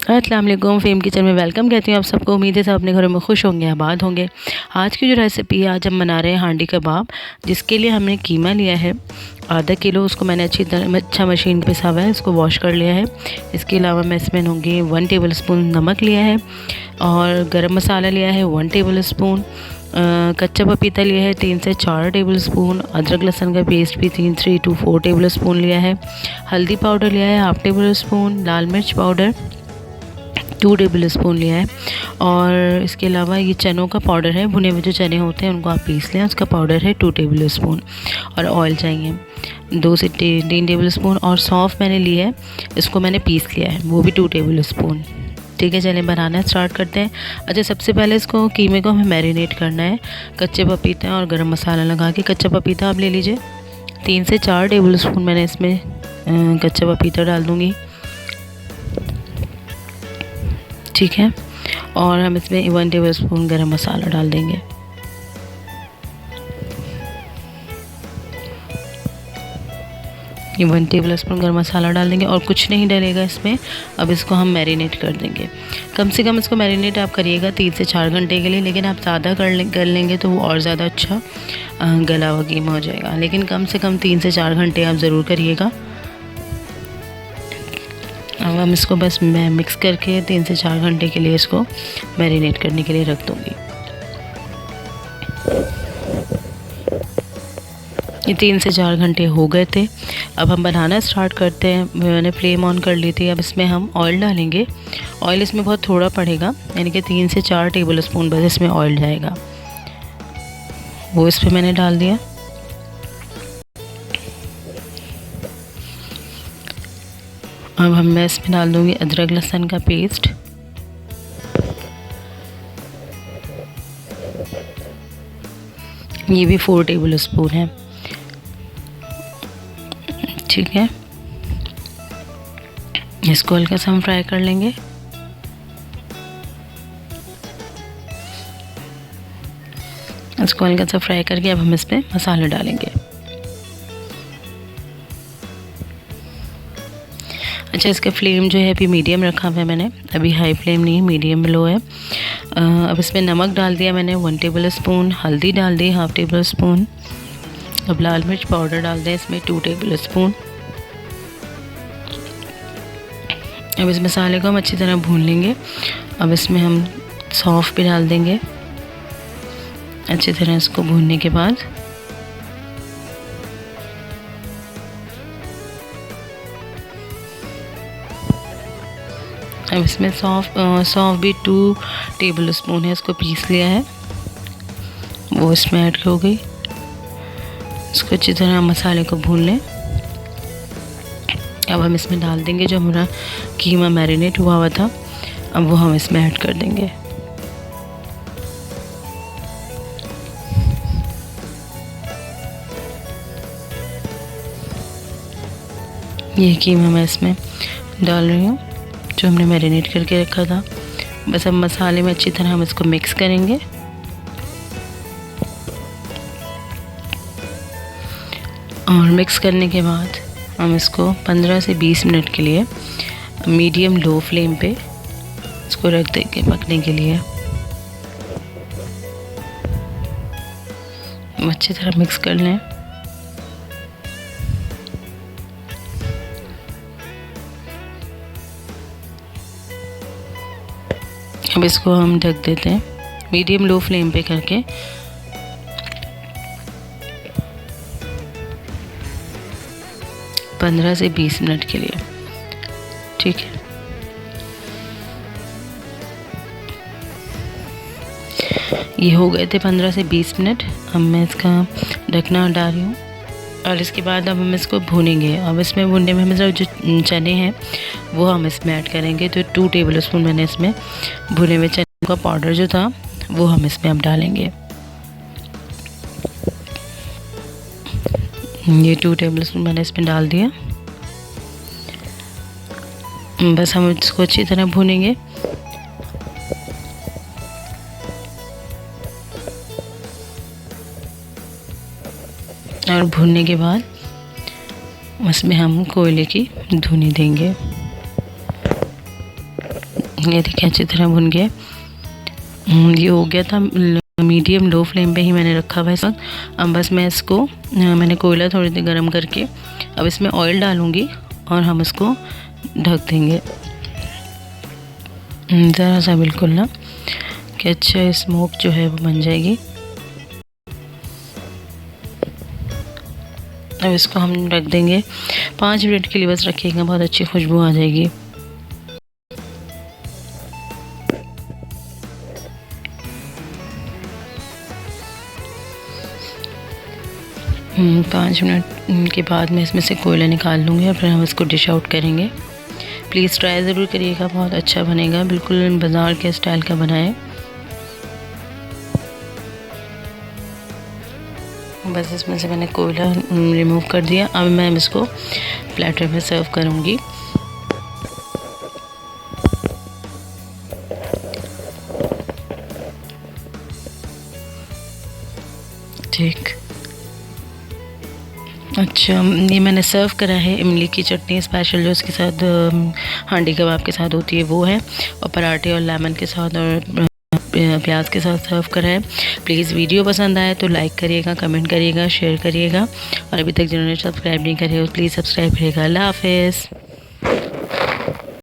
अस्सलाम वालेकुम। Fame kitchen में वेलकम कहती हूँ आप सबको। उम्मीद है सब अपने घरों में खुश होंगे, आबाद होंगे। आज की जो रेसिपी है, आज हम बना रहे हैं हांडी कबाब, जिसके लिए हमने कीमा लिया है आधा किलो। उसको मैंने अच्छा मशीन पे पिसा हुआ है, इसको वॉश कर लिया है। इसके अलावा मैं इसमें लूँगी 1 टेबल स्पून नमक लिया है और गरम मसाला लिया है 1 टेबल स्पून। कच्चा पपीता लिया है 3 से 4 टेबल स्पून। अदरक लहसुन का पेस्ट भी 3 to 4 टेबल स्पून लिया है। हल्दी पाउडर लिया है हाफ टेबल स्पून। लाल मिर्च पाउडर 2 टेबल स्पून लिया है। और इसके अलावा ये चनों का पाउडर है, भुने हुए जो चने होते हैं उनको आप पीस लें, उसका पाउडर है 2 टेबल स्पून। और ऑयल चाहिए 2 से 3 टेबल स्पून। और सौंफ मैंने ली है, इसको मैंने पीस लिया है, वो भी 2 टेबल स्पून। ठीक है, चलें बनाना स्टार्ट करते हैं। अच्छा, सबसे पहले इसको कीमे को हमें मैरिनेट करना है कच्चे पपीते और गरम मसाला लगा के। कच्चा पपीता आप ले लीजिए, 3 से 4 टेबल स्पून मैंने इसमें कच्चा पपीता डाल दूँगी। ठीक है, और हम इसमें 1 टेबल स्पून गरम मसाला डाल देंगे। ये 1 टेबल स्पून गरम मसाला डाल देंगे और कुछ नहीं डलेगा इसमें। अब इसको हम मैरिनेट कर देंगे। कम से कम इसको मैरिनेट आप करिएगा 3 से 4 घंटे के लिए, लेकिन आप ज़्यादा कर लेंगे तो वो और ज़्यादा अच्छा गला हुआ कीमा हो जाएगा। लेकिन कम से कम 3 से 4 घंटे आप ज़रूर करिएगा। अब हम इसको बस मैं मिक्स करके 3 से 4 घंटे के लिए इसको मैरिनेट करने के लिए रख दूँगी। ये 3 से 4 घंटे हो गए थे। अब हम बनाना स्टार्ट करते हैं। मैंने फ्लेम ऑन कर ली थी। अब इसमें हम ऑयल डालेंगे। ऑयल इसमें बहुत थोड़ा पड़ेगा, यानी कि 3 से 4 टेबल स्पून बस इसमें ऑयल जाएगा, वो इस पर मैंने डाल दिया। अब मैं इसमें डाल दूँगी अदरक लहसुन का पेस्ट। ये भी 4 टेबल स्पून है। ठीक है, इसको हल्का सा हम फ्राई कर लेंगे। इसको हल्का सा फ्राई करके अब हम इस पर मसाले डालेंगे। अच्छा, इसका फ्लेम जो है अभी मीडियम रखा हुआ है मैंने, अभी हाई फ्लेम नहीं, मीडियम लो है। अब इसमें नमक डाल दिया मैंने 1 टेबल स्पून। हल्दी डाल दी हाफ टेबल स्पून। अब लाल मिर्च पाउडर डाल दें इसमें 2 टेबल स्पून। अब इस मसाले को हम अच्छी तरह भून लेंगे। अब इसमें हम सौंफ भी डाल देंगे। अच्छी तरह इसको भूनने के बाद अब इसमें सौंफ भी 2 टेबल स्पून है, इसको पीस लिया है, वो इसमें ऐड हो गई। इसको अच्छी तरह मसाले को भून लें। अब हम इसमें डाल देंगे जो हमारा कीमा मैरिनेट हुआ था, अब वो हम इसमें ऐड कर देंगे। ये कीमा मैं इसमें डाल रही हूँ जो हमने मैरिनेट करके रखा था। बस अब मसाले में अच्छी तरह हम इसको मिक्स करेंगे। और मिक्स करने के बाद हम इसको 15 से 20 मिनट के लिए मीडियम लो फ्लेम पे इसको रख देंगे पकने के लिए। अच्छी तरह मिक्स कर लें। अब इसको हम ढक देते हैं मीडियम लो फ्लेम पे करके। पंद्रह से 20 मिनट के लिए। ठीक है, ये हो गए थे 15 से 20 मिनट। अब मैं इसका ढकना हटा रही हूँ और इसके बाद अब हम इसको भूनेंगे। अब इसमें भूनने में हमें जो चने हैं वो हम इसमें ऐड करेंगे। तो 2 टेबल स्पून मैंने इसमें भुने हुए चने का पाउडर जो था वो हम इसमें अब डालेंगे। ये 2 टेबल स्पून मैंने इसमें डाल दिया। बस हम इसको अच्छी तरह भूनेंगे। और भूनने के बाद उसमें हम कोयले की धुनी देंगे। ये देखिए अच्छी तरह भुन गए। ये हो गया था, मीडियम लो फ्लेम पे ही मैंने रखा हुआ है इस वक्त। अब बस मैं इसको मैंने कोयला थोड़ी देर गर्म करके अब इसमें ऑयल डालूँगी और हम इसको ढक देंगे ज़रा सा, बिल्कुल ना, कि अच्छा स्मोक जो है वो बन जाएगी। अब इसको हम रख देंगे 5 मिनट के लिए, बस रखिएगा, बहुत अच्छी खुशबू आ जाएगी। 5 मिनट के बाद मैं इसमें से कोयला निकाल लूँगी और फिर हम इसको डिश आउट करेंगे। प्लीज़ ट्राई ज़रूर करिएगा, बहुत अच्छा बनेगा, बिल्कुल बाज़ार के स्टाइल का बनाएं। बस इसमें से मैंने कोयला रिमूव कर दिया। अब मैं इसको प्लेटर में सर्व करूँगी। ठीक, अच्छा, ये मैंने सर्व करा है इमली की चटनी स्पेशल, जो इसके साथ हांडी कबाब के साथ होती है वो है, और पराठे और लेमन के साथ और प्याज के साथ सर्व करा है। प्लीज़ वीडियो पसंद आए तो लाइक करिएगा, कमेंट करिएगा, शेयर करिएगा, और अभी तक जिन्होंने सब्सक्राइब नहीं करे हो प्लीज़ सब्सक्राइब करिएगा। अल्लाह हाफ़िज़।